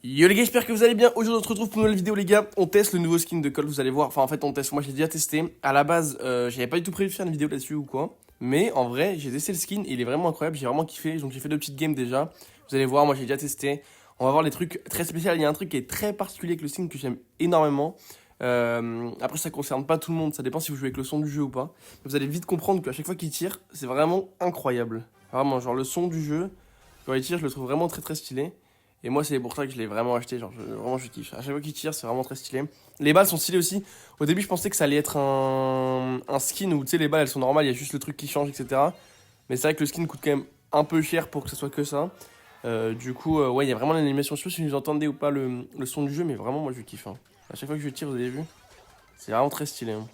Yo les gars, j'espère que vous allez bien. Aujourd'hui on se retrouve pour une nouvelle vidéo les gars. On teste le nouveau skin de Colt, vous allez voir. Enfin en fait on teste, moi j'ai déjà testé. À la base j'avais pas du tout prévu de faire une vidéo là-dessus ou quoi. Mais en vrai j'ai testé le skin et il est vraiment incroyable, j'ai vraiment kiffé. Donc j'ai fait 2 petites games déjà. Vous allez voir, moi j'ai déjà testé. On va voir les trucs très spéciaux. Il y a un truc qui est très particulier avec le skin que j'aime énormément. Après ça concerne pas tout le monde, ça dépend si vous jouez avec le son du jeu ou pas. Vous allez vite comprendre qu'à chaque fois qu'il tire, c'est vraiment incroyable. Vraiment genre le son du jeu, quand il tire je le trouve vraiment très très stylé. Et moi, c'est pour ça que je l'ai vraiment acheté. Genre, vraiment, je kiffe. À chaque fois qu'il tire, c'est vraiment très stylé. Les balles sont stylées aussi. Au début, je pensais que ça allait être un skin où, tu sais, les balles, elles sont normales, il y a juste le truc qui change, etc. Mais c'est vrai que le skin coûte quand même un peu cher pour que ce soit que ça. Du coup, ouais, il y a vraiment l'animation. Je sais pas si vous entendez ou pas le son du jeu, mais vraiment, moi, je kiffe. Hein. À chaque fois que je tire, vous avez vu, c'est vraiment très stylé. Hein.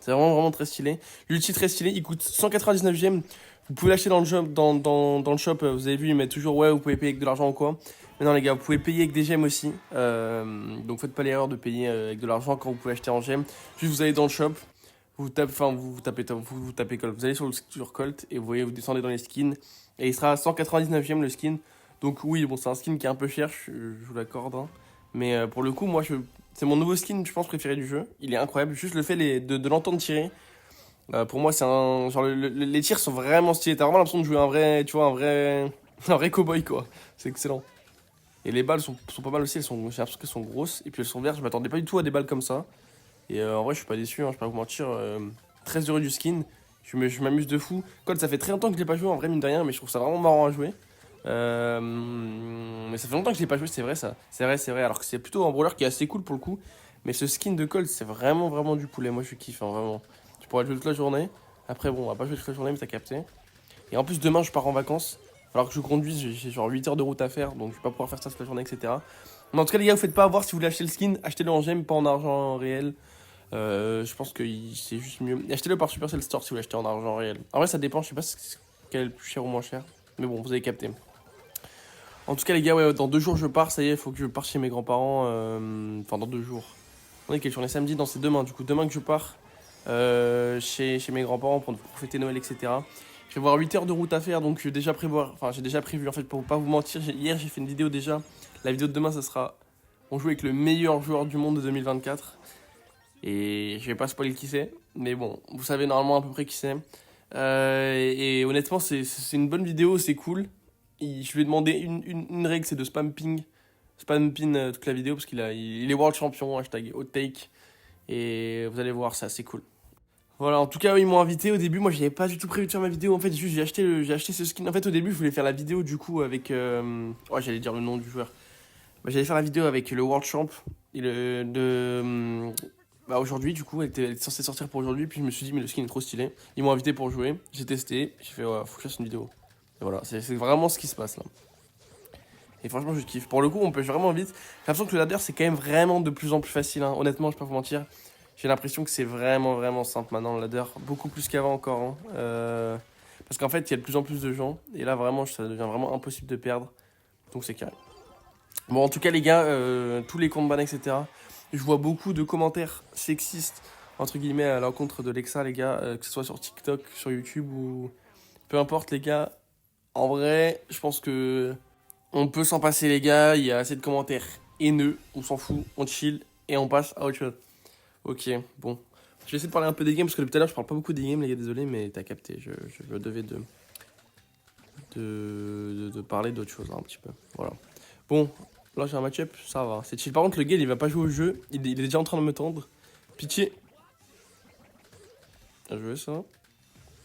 C'est vraiment très stylé. L'ulti très stylé, il coûte 199ème. Vous pouvez l'acheter dans le shop, dans le shop, vous avez vu, ils mettent toujours ouais, vous pouvez payer avec de l'argent ou quoi. Mais non les gars, vous pouvez payer avec des gemmes aussi. Donc faites pas l'erreur de payer avec de l'argent quand vous pouvez acheter en gemmes. Juste vous allez dans le shop, vous tapez, enfin vous tapez Colt. Vous allez sur Colt et vous voyez, vous descendez dans les skins. Et il sera à 199ème le skin. Donc oui, bon c'est un skin qui est un peu cher, je vous l'accorde. Hein. Mais pour le coup, moi c'est mon nouveau skin, je pense, préféré du jeu. Il est incroyable. Juste le fait de l'entendre tirer. Pour moi, c'est un. Genre, les tirs sont vraiment stylés. T'as vraiment l'impression de jouer un vrai. Tu vois, un vrai. Un vrai cowboy, quoi. C'est excellent. Et les balles sont pas mal aussi. J'ai l'impression qu'elles sont grosses. Et puis elles sont vertes. Je m'attendais pas du tout à des balles comme ça. Et en vrai, je suis pas déçu. Hein, je vais pas vous mentir. Très heureux du skin. Je m'amuse de fou. Code, ça fait très longtemps que je l'ai pas joué en vrai, mine de rien. Mais je trouve ça vraiment marrant à jouer. Mais ça fait longtemps que je l'ai pas joué, c'est vrai ça. C'est vrai. Alors que c'est plutôt un brawler qui est assez cool pour le coup. Mais ce skin de Colt, c'est vraiment du poulet. Moi, je kiffe, hein, vraiment. Tu pourras jouer toute la journée. Après, bon, on va pas jouer toute la journée, mais t'as capté. Et en plus, demain, je pars en vacances. Alors que je conduise, j'ai genre 8 heures de route à faire. Donc, je vais pas pouvoir faire ça toute la journée, etc. Mais en tout cas, les gars, vous faites pas avoir si vous voulez acheter le skin. Achetez-le en gemme, pas en argent réel. Je pense que c'est juste mieux. Et achetez-le par Supercell Store si vous l'achetez en argent réel. En vrai, ça dépend. Je sais pas quel est le plus cher ou moins cher. Mais bon, vous avez capté. En tout cas, les gars, ouais, dans 2 jours, je pars. Ça y est, il faut que je parte chez mes grands-parents. Enfin, dans 2 jours. On est quelle journée samedi? Non, c'est demain. Du coup, demain que je pars chez mes grands-parents pour fêter Noël, etc. Je vais avoir 8 heures de route à faire, donc j'ai déjà prévu, en fait, pour pas vous mentir, hier j'ai fait une vidéo déjà. La vidéo de demain, ça sera on joue avec le meilleur joueur du monde de 2024. Et je vais pas spoiler qui c'est, mais bon, vous savez normalement à peu près qui c'est. Et honnêtement, c'est une bonne vidéo, c'est cool. Je lui ai demandé une règle, c'est de spam pin toute la vidéo, parce il est world champion, hashtag hot take. Et vous allez voir, c'est assez cool. Voilà, en tout cas, ils m'ont invité au début. Moi, j'avais pas du tout prévu de faire ma vidéo. En fait, juste, j'ai acheté ce skin. En fait, au début, je voulais faire la vidéo du coup avec. Oh, j'allais dire le nom du joueur. Bah, j'allais faire la vidéo avec le World Champ. Et bah, aujourd'hui, du coup, elle était censée sortir pour aujourd'hui. Puis je me suis dit, mais le skin est trop stylé. Ils m'ont invité pour jouer. J'ai testé. J'ai fait, ouais, faut que je fasse une vidéo. Et voilà, c'est vraiment ce qui se passe là. Et franchement, je kiffe. Pour le coup, on peut vraiment vite. J'ai l'impression que le ladder, c'est quand même vraiment de plus en plus facile. Hein. Honnêtement, je peux pas vous mentir. J'ai l'impression que c'est vraiment simple maintenant le ladder. Beaucoup plus qu'avant encore. Hein. Parce qu'en fait, il y a de plus en plus de gens. Et là, vraiment, ça devient vraiment impossible de perdre. Donc c'est carré. Bon, en tout cas, les gars, tous les comptes ban, etc. Je vois beaucoup de commentaires sexistes, entre guillemets, à l'encontre de Lexa, les gars. Que ce soit sur TikTok, sur YouTube ou. Peu importe, les gars. En vrai, je pense que. On peut s'en passer, les gars. Il y a assez de commentaires haineux. On s'en fout. On chill. Et on passe à autre chose. Ok, bon. Je vais essayer de parler un peu des games parce que depuis tout à l'heure je parle pas beaucoup des games, les gars, désolé, mais t'as capté. Je me devais de parler d'autre chose hein, un petit peu. Voilà. Bon, là j'ai un match-up, ça va. C'est chill. Par contre, le gars il va pas jouer au jeu, il est déjà en train de me tendre. Pitié. Bien joué ça.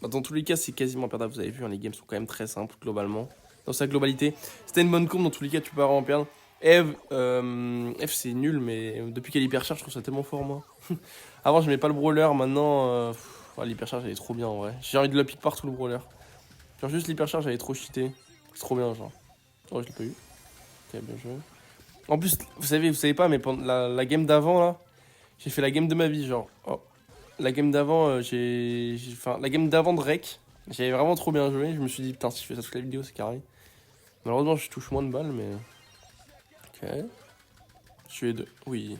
Bah, dans tous les cas, c'est quasiment perdable. Vous avez vu, hein, les games sont quand même très simples globalement. Dans sa globalité. C'était une bonne combe, dans tous les cas, tu peux pas vraiment perdre. Eve, c'est nul, mais depuis qu'elle est hyper charge, je trouve ça tellement fort, moi. Avant, j'aimais pas le brawler, maintenant, l'hypercharge, elle est trop bien en vrai. J'ai envie de la pique partout, le brawler. Genre, juste l'hypercharge, elle est trop cheatée. C'est trop bien, genre. Oh, je l'ai pas eu. Ok, bien joué. En plus, vous savez pas, mais pendant la game d'avant, là, j'ai fait la game de ma vie, genre. Oh. La game d'avant, enfin, la game d'avant de Rec, j'avais vraiment trop bien joué. Je me suis dit, putain, si je fais ça toute la vidéo, c'est carré. Malheureusement, je touche moins de balles, mais. Ok. Je suis deux. Oui.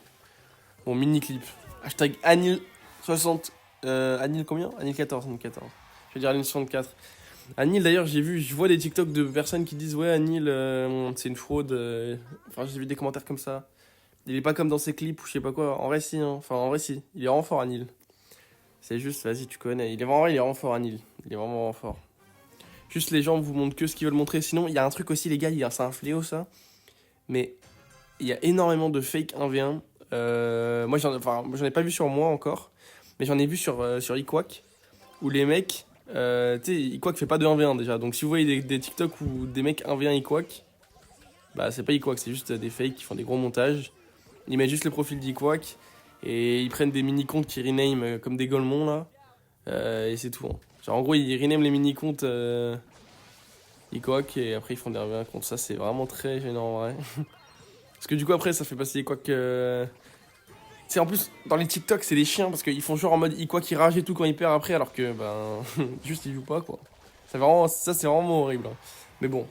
Bon, mini clip. Hashtag Anil60. Anil combien? Anil 14. Je vais dire Anil 64. Anil, d'ailleurs, je vois des TikTok de personnes qui disent ouais, Anil, c'est une fraude. Enfin, j'ai vu des commentaires comme ça. Il est pas comme dans ses clips ou je sais pas quoi. En vrai, si, hein. Enfin, en vrai, si. Il est vraiment fort, Anil. C'est juste, vas-y, tu connais. Il est vraiment fort, Anil. Il est vraiment, vraiment fort. Juste, les gens vous montrent que ce qu'ils veulent montrer. Sinon, il y a un truc aussi, les gars, c'est un fléau, ça. Mais il y a énormément de fake 1v1. Moi, j'en ai pas vu sur moi encore. Mais j'en ai vu sur iQuack. Où les mecs. Tu sais, iQuack fait pas de 1v1 déjà. Donc, si vous voyez des TikTok où des mecs 1v1 iQuack, bah, c'est pas iQuack, c'est juste des fakes qui font des gros montages. Ils mettent juste le profil d'iQuack. Et ils prennent des mini-comptes qui rename comme des golemons là. Et c'est tout, hein. Genre en gros ils renament les mini-comptes iQuack et après ils font des 1v1 contre ça. C'est vraiment très gênant en vrai. Parce que du coup après ça fait passer iQuack... Tu sais en plus dans les TikTok c'est des chiens parce qu'ils font genre en mode iQuack il rage et tout quand il perd après alors que ben juste il joue pas quoi. Ça c'est vraiment horrible, hein. Mais bon,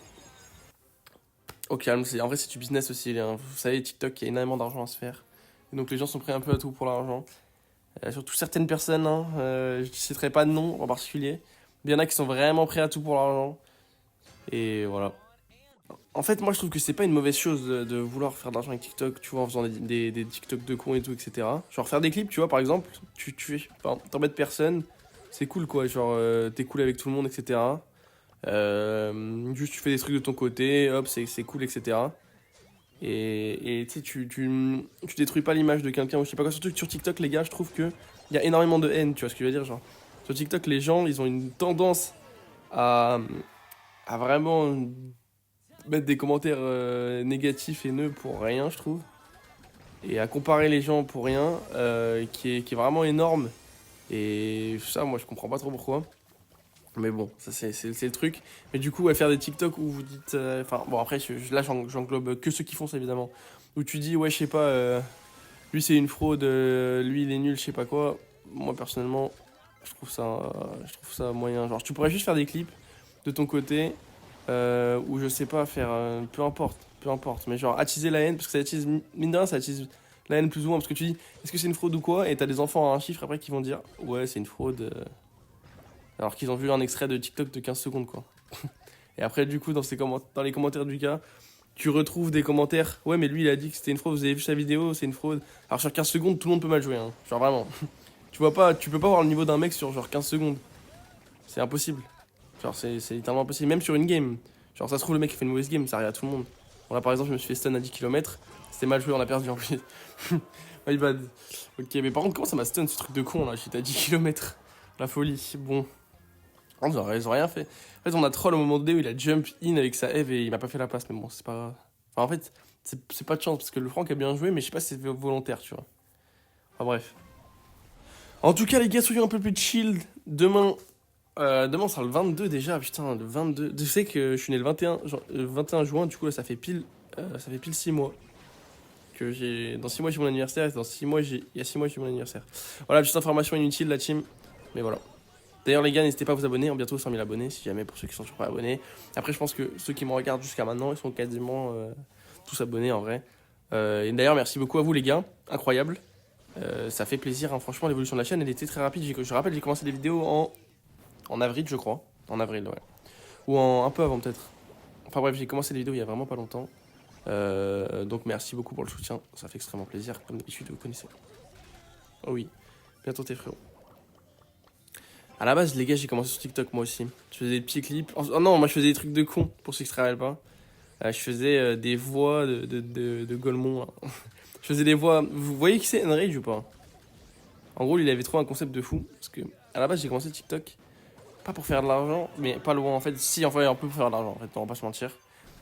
au calme, en vrai c'est du business aussi, hein. Vous savez TikTok il y a énormément d'argent à se faire. Et donc les gens sont prêts un peu à tout pour l'argent. Surtout certaines personnes, hein, je ne citerai pas de nom en particulier. Mais il y en a qui sont vraiment prêts à tout pour l'argent. Et voilà. En fait, moi je trouve que c'est pas une mauvaise chose de vouloir faire de l'argent avec TikTok, tu vois, en faisant des TikTok de cons et tout, etc. Genre faire des clips, tu vois, par exemple, t'embêtes personne, c'est cool quoi, genre t'es cool avec tout le monde, etc. Juste tu fais des trucs de ton côté, hop, c'est cool, etc. Et tu sais, tu détruis pas l'image de quelqu'un ou je sais pas quoi. Surtout que sur TikTok, les gars, je trouve que il y a énormément de haine, tu vois ce que je veux dire, genre. Sur TikTok, les gens, ils ont une tendance à, à vraiment mettre des commentaires négatifs, haineux pour rien, je trouve. Et à comparer les gens pour rien, qui est vraiment énorme. Et ça, moi, je comprends pas trop pourquoi. Mais bon, ça c'est le truc. Mais du coup, à faire des TikTok où vous dites. Enfin, bon, après, là, j'englobe que ceux qui font ça, évidemment. Où tu dis, ouais, je sais pas, lui c'est une fraude, lui il est nul, je sais pas quoi. Moi, personnellement, je trouve ça moyen. Genre, tu pourrais juste faire des clips de ton côté, où je sais pas, faire. Peu importe, peu importe. Mais genre, attiser la haine, parce que ça attise, mine de rien, ça attise la haine plus ou moins. Parce que tu dis, est-ce que c'est une fraude ou quoi? Et t'as des enfants à un chiffre après qui vont dire, ouais, c'est une fraude. Alors qu'ils ont vu un extrait de TikTok de 15 secondes, quoi. Et après, du coup, dans les commentaires du gars, tu retrouves des commentaires. Ouais, mais lui, il a dit que c'était une fraude, vous avez vu sa vidéo, c'est une fraude. Alors sur 15 secondes, tout le monde peut mal jouer, hein. Genre vraiment. Tu peux pas voir le niveau d'un mec sur genre 15 secondes. C'est impossible. Genre, c'est littéralement impossible. Même sur une game. Genre, ça se trouve, le mec, il fait une mauvaise game, ça arrive à tout le monde. Bon, là, par exemple, je me suis fait stun à 10 km. C'était mal joué, on a perdu en plus. My bad. Ok, mais par contre, comment ça m'a stun ce truc de con là? J'étais à 10 km. La folie. Bon. Ils ont rien fait. En fait, on a troll au moment donné où il a jump in avec sa Eve et il m'a pas fait la passe. Mais bon, c'est pas grave. Enfin, en fait, c'est pas de chance parce que le Franck a bien joué, mais je sais pas si c'est volontaire, tu vois. Enfin, bref. En tout cas, les gars, soyons un peu plus chill. Demain, sera le 22 déjà. Putain, le 22. Tu sais que je suis né le 21 juin, du coup, là, ça fait pile 6 mois. Dans 6 mois, j'ai mon anniversaire. Et il y a 6 mois, j'ai mon anniversaire. Voilà, petite information inutile, la team. Mais voilà. D'ailleurs, les gars, n'hésitez pas à vous abonner. On bientôt 100 000 abonnés, si jamais, pour ceux qui sont toujours pas abonnés. Après, je pense que ceux qui me regardent jusqu'à maintenant, ils sont quasiment tous abonnés en vrai. Et d'ailleurs, merci beaucoup à vous, les gars. Incroyable. Ça fait plaisir, hein. Franchement, l'évolution de la chaîne, elle était très rapide. Je rappelle, j'ai commencé les vidéos en avril, je crois. En avril, ouais. Ou un peu avant, peut-être. Enfin bref, j'ai commencé les vidéos il y a vraiment pas longtemps. Donc, merci beaucoup pour le soutien. Ça fait extrêmement plaisir. Comme d'habitude, vous connaissez. Oh oui. Bientôt tes frérots. À la base, les gars, j'ai commencé sur TikTok moi aussi. Je faisais des petits clips. Oh non, moi je faisais des trucs de con, pour ceux qui se rappellent pas. Je faisais des voix de Golemont, là. Je faisais des voix. Vous voyez qui c'est Enrage ou pas? En gros, il avait trouvé un concept de fou. Parce que, à la base, j'ai commencé TikTok. Pas pour faire de l'argent, mais pas loin en fait. Si, enfin, un peu pour faire de l'argent en fait, on va pas se mentir.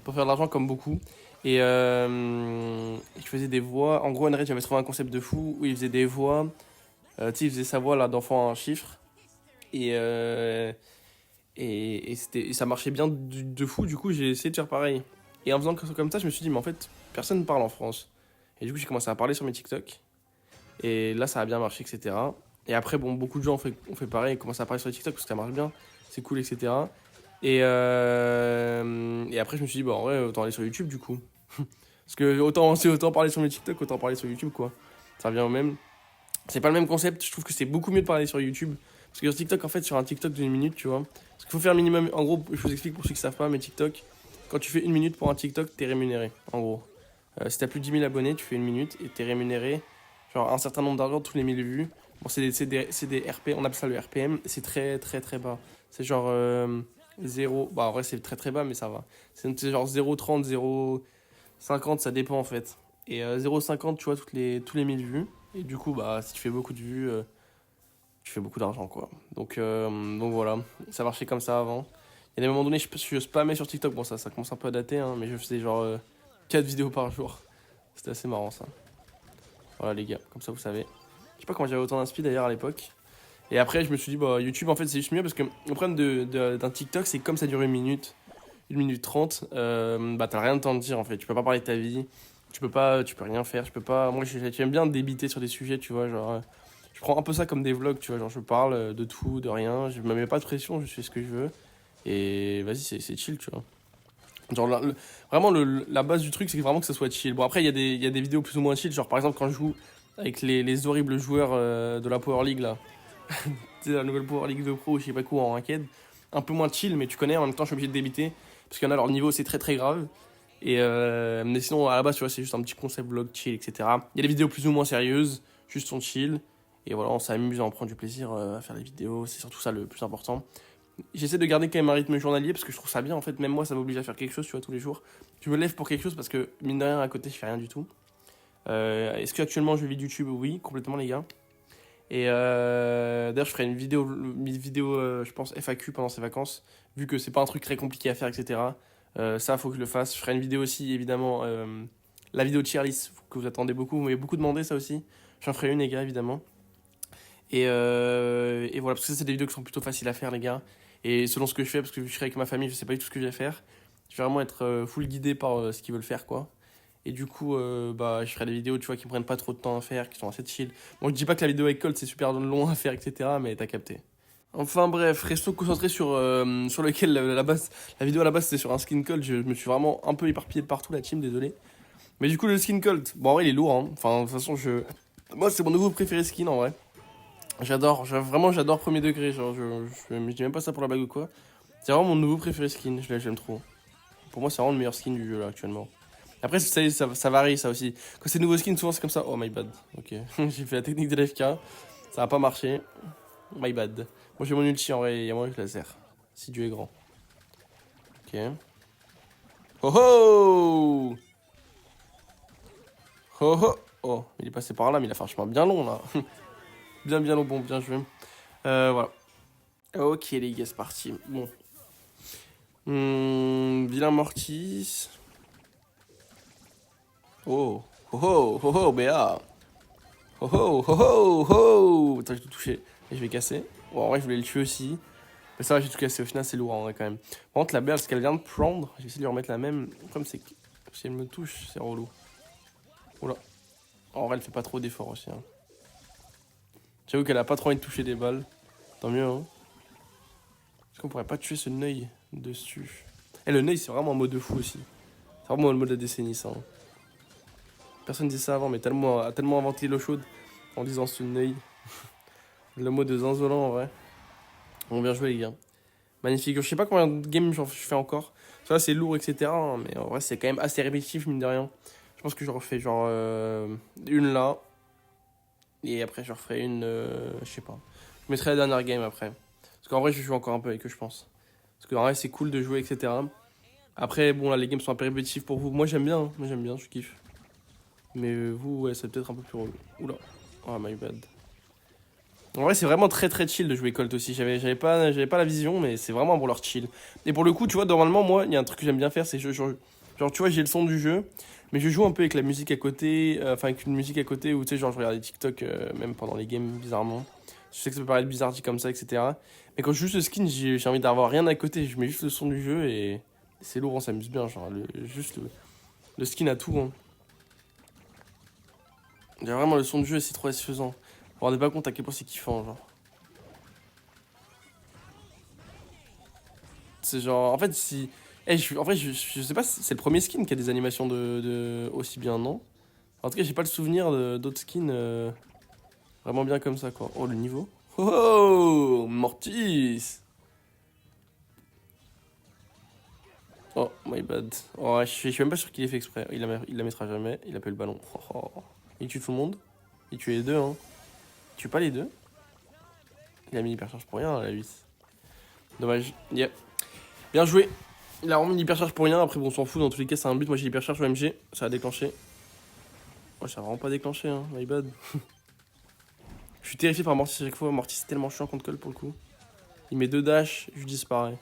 Pour faire de l'argent comme beaucoup. Et je faisais des voix. En gros, Enrage avait trouvé un concept de fou où il faisait des voix. Tu sais, il faisait sa voix là d'enfant à un chiffre. Et, et ça marchait bien de fou, du coup j'ai essayé de faire pareil. Et en faisant comme ça, je me suis dit, mais en fait, personne ne parle en France. Et du coup, j'ai commencé à parler sur mes TikTok. Et là, ça a bien marché, etc. Et après, bon, beaucoup de gens ont fait pareil, commencent à parler sur les TikTok parce que ça marche bien, c'est cool, etc. Et après, je me suis dit, bah en vrai, autant aller sur YouTube du coup. Parce que autant parler sur mes TikTok, autant parler sur YouTube, quoi. Ça revient au même. C'est pas le même concept, je trouve que c'est beaucoup mieux de parler sur YouTube. Parce que sur TikTok, en fait, sur un TikTok d'une minute, tu vois. Parce qu'il faut faire minimum. En gros, je vous explique pour ceux qui savent pas, mais TikTok, quand tu fais une minute pour un TikTok, t'es rémunéré, en gros. Si t'as plus de 10 000 abonnés, tu fais une minute et t'es rémunéré, genre un certain nombre d'argent tous les 1000 vues. Bon, c'est des RP, on appelle ça le RPM, et c'est très très très bas. C'est genre 0, bah en vrai c'est très très bas, mais ça va. C'est genre 0,30, 0,50, ça dépend en fait. Et 0,50, tu vois, tous les 1000 vues. Et du coup, bah si tu fais beaucoup de vues, tu fais beaucoup d'argent quoi. Donc voilà, ça marchait comme ça avant. Il y a des moments donnés, je spammais sur TikTok, bon ça commence un peu à dater, hein, mais je faisais genre 4 vidéos par jour. C'était assez marrant ça. Voilà les gars, comme ça vous savez. Je sais pas comment j'avais autant d'inspi d'ailleurs à l'époque. Et après je me suis dit bah YouTube en fait c'est juste mieux parce que le problème d'un TikTok c'est que comme ça dure une minute 30, bah t'as rien de temps de dire en fait. Tu peux pas parler de ta vie, tu peux rien faire, moi j'aime bien débiter sur des sujets tu vois genre. Je prends un peu ça comme des vlogs tu vois, genre je parle de tout, de rien, je me mets pas de pression, je fais ce que je veux. Et vas-y c'est chill tu vois. Genre, vraiment, la base du truc, c'est vraiment que ça soit chill. Bon, après, il y a des vidéos plus ou moins chill. Genre, par exemple, quand je joue avec les horribles joueurs de la Power League, là. Tu sais, la nouvelle Power League de Pro, je sais pas quoi, en ranked. Un peu moins chill, mais tu connais, en même temps, je suis obligé de débiter. Parce qu'il y en a, leur niveau, c'est très très grave. Mais sinon, à la base, tu vois, c'est juste un petit concept vlog chill, etc. Il y a des vidéos plus ou moins sérieuses, juste on chill. Et voilà, on s'amuse, on prend du plaisir à faire les vidéos. C'est surtout ça le plus important. J'essaie de garder quand même un rythme journalier parce que je trouve ça bien en fait, même moi ça m'oblige à faire quelque chose tu vois tous les jours. Je me lève pour quelque chose parce que mine de rien à côté je fais rien du tout. Est-ce que actuellement je vis de YouTube? Oui, complètement les gars. D'ailleurs je ferai une vidéo je pense FAQ pendant ces vacances, vu que c'est pas un truc très compliqué à faire etc. Ça faut que je le fasse. Je ferai une vidéo aussi évidemment, la vidéo de Cheerless que vous attendez beaucoup, vous m'avez beaucoup demandé ça aussi. J'en ferai une les gars évidemment. Et voilà, parce que ça, c'est des vidéos qui sont plutôt faciles à faire, les gars. Et selon ce que je fais, parce que je serai avec ma famille, je sais pas du tout ce que je vais faire. Je vais vraiment être full guidé par ce qu'ils veulent faire, quoi. Et du coup, bah, je ferai des vidéos, tu vois, qui prennent pas trop de temps à faire, qui sont assez chill. Bon, je dis pas que la vidéo avec Colt, c'est super long à faire, etc., mais t'as capté. Enfin bref, restons concentrés sur lequel la vidéo à la base c'était sur un skin Colt. Je me suis vraiment un peu éparpillé de partout, la team, désolé. Mais du coup, le skin Colt, bon, en vrai, il est lourd, hein. Enfin, de toute façon, moi, c'est mon nouveau préféré skin, en vrai. Vraiment j'adore premier degré, genre je dis même pas ça pour la blague ou quoi. C'est vraiment mon nouveau préféré skin, j'aime trop. Pour moi c'est vraiment le meilleur skin du jeu là actuellement. Après ça varie ça aussi. Quand c'est nouveau skin souvent c'est comme ça, oh my bad, ok. J'ai fait la technique de l'FK, ça a pas marché, my bad. Moi j'ai mon ulti en vrai, il y a moyen que je la serre, si Dieu est grand. Ok. Oh oh. Oh oh. Oh, il est passé par là mais il a fait un chemin bien long là. Bien long, bon bien joué. Voilà. Ok les gars, c'est parti. Bon. Vilain Mortis. Oh. Oh oh oh oh BA. Oh oh oh oh oh. Attends, j'ai tout touché. Et je vais casser. Bon, en vrai, je voulais le tuer aussi. Mais ça va, j'ai tout cassé. Au final, c'est lourd en vrai quand même. Par contre, la BA, ce qu'elle vient de prendre, je vais essayer de lui remettre la même. Le problème, c'est que si elle me touche, c'est relou. Oula. En vrai, elle fait pas trop d'efforts aussi. Hein. J'avoue qu'elle a pas trop envie de toucher des balles. Tant mieux, hein. Est-ce qu'on pourrait pas tuer ce Neuil dessus? Et le Neuil, c'est vraiment un mode de fou aussi. C'est vraiment le mode de la décennie, ça. Hein. Personne disait ça avant, mais a tellement inventé l'eau chaude en disant ce Neuil. Le mot de Zinzolant, en vrai. Bon, bien joué, les gars. Magnifique. Je sais pas combien de games je fais encore. Ça, c'est lourd, etc. Hein, mais en vrai, c'est quand même assez répétitif, mine de rien. Je pense que je refais genre une là. Et après, je referai une. Je sais pas. Je mettrai la dernière game après. Parce qu'en vrai, je joue encore un peu avec eux, je pense. Parce qu'en vrai, c'est cool de jouer, etc. Après, bon, là, les games sont un peu répétitifs pour vous. Moi, j'aime bien. Hein. Moi, j'aime bien, je kiffe. Mais vous, ouais, c'est peut-être un peu plus relou. Oula. Oh, my bad. En vrai, c'est vraiment très très chill de jouer Colt aussi. J'avais pas la vision, mais c'est vraiment pour leur chill. Et pour le coup, tu vois, normalement, moi, il y a un truc que j'aime bien faire, c'est genre, tu vois, j'ai le son du jeu, mais je joue un peu avec la musique à côté, enfin, avec une musique à côté, où tu sais, genre, je regarde des TikTok, même pendant les games, bizarrement. Je sais que ça peut paraître bizarre dit comme ça, etc. Mais quand je joue ce skin, j'ai envie d'avoir rien à côté. Je mets juste le son du jeu et c'est lourd, on s'amuse bien. Genre, juste le skin à tout. Hein. Il y a vraiment le son du jeu, c'est trop satisfaisant. Vous vous rendez pas compte à quel point c'est kiffant, genre. C'est genre, en fait, si. En vrai, je sais pas si c'est le premier skin qui a des animations aussi bien, non? En tout cas, j'ai pas le souvenir d'autres skins vraiment bien comme ça, quoi. Oh, le niveau. Oh, Mortis. Oh, my bad. Oh, je suis même pas sûr qu'il ait fait exprès. Il la mettra jamais. Il a pas eu le ballon. Oh, oh. Il tue tout le monde. Il tue les deux, hein. Il tue pas les deux. Il a mis l'hypercharge pour rien, la 8. Dommage. Yeah. Bien joué. Il a remis l'hypercharge pour rien. Après, bon, on s'en fout. Dans tous les cas, c'est un but. Moi, j'ai l'hypercharge au MG. Ça a déclenché. Oh, ça a vraiment pas déclenché, hein. My bad. Je suis terrifié par Mortis à chaque fois. Mortis, c'est tellement chiant contre Cole pour le coup. Il met 2 dash, je disparais.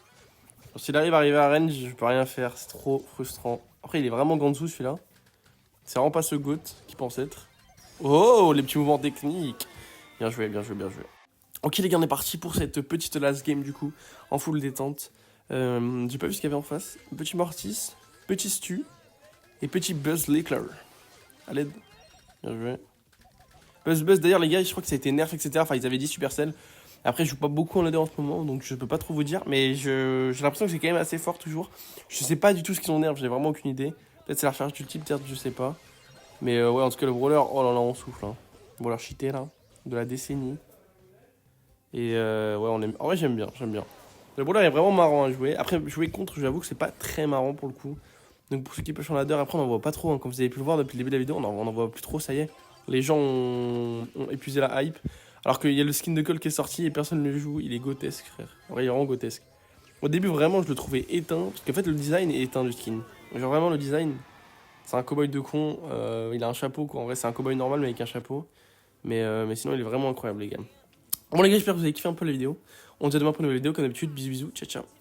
S'il arrive à arriver à range, je peux rien faire. C'est trop frustrant. Après, il est vraiment Ganzu celui-là. C'est vraiment pas ce GOAT qu'il pense être. Oh, les petits mouvements techniques. Bien joué, bien joué, bien joué. Ok les gars, on est parti pour cette petite last game du coup, en full détente. J'ai pas vu ce qu'il y avait en face. Petit Mortis, petit Stu et petit Buzz Lickler. Allez, bien joué. Buzz d'ailleurs les gars, je crois que ça a été nerf, etc. Enfin, ils avaient dit Supercell. Après, je joue pas beaucoup en ladder en ce moment, donc je peux pas trop vous dire. Mais j'ai l'impression que c'est quand même assez fort toujours. Je sais pas du tout ce qu'ils ont nerf, j'ai vraiment aucune idée. Peut-être c'est la recharge d'ulti, peut-être, je sais pas. Mais ouais, en tout cas, le brawler, oh là là, on souffle. Hein. Brawler cheaté là, de la décennie. Et ouais, en vrai, j'aime bien, j'aime bien. Le brawler est vraiment marrant à jouer. Après, jouer contre, j'avoue que c'est pas très marrant pour le coup. Donc pour ceux qui pêchent en ladder, après, on en voit pas trop. Hein. Comme vous avez pu le voir depuis le début de la vidéo, on en voit plus trop, ça y est. Les gens ont épuisé la hype. Alors qu'il y a le skin de Cole qui est sorti et personne ne le joue. Il est grotesque, frère. En vrai, il est vraiment grotesque. Au début, vraiment, je le trouvais éteint. Parce qu'en fait, le design est éteint du skin. Genre, vraiment, le design, c'est un cowboy de con. Il a un chapeau, quoi. En vrai, c'est un cowboy normal, mais avec un chapeau. Mais sinon, il est vraiment incroyable, les gars. Bon, les gars, j'espère que vous avez kiffé un peu la vidéo. On se dit à demain pour une nouvelle vidéo. Comme d'habitude, bisous, bisous. Ciao, ciao.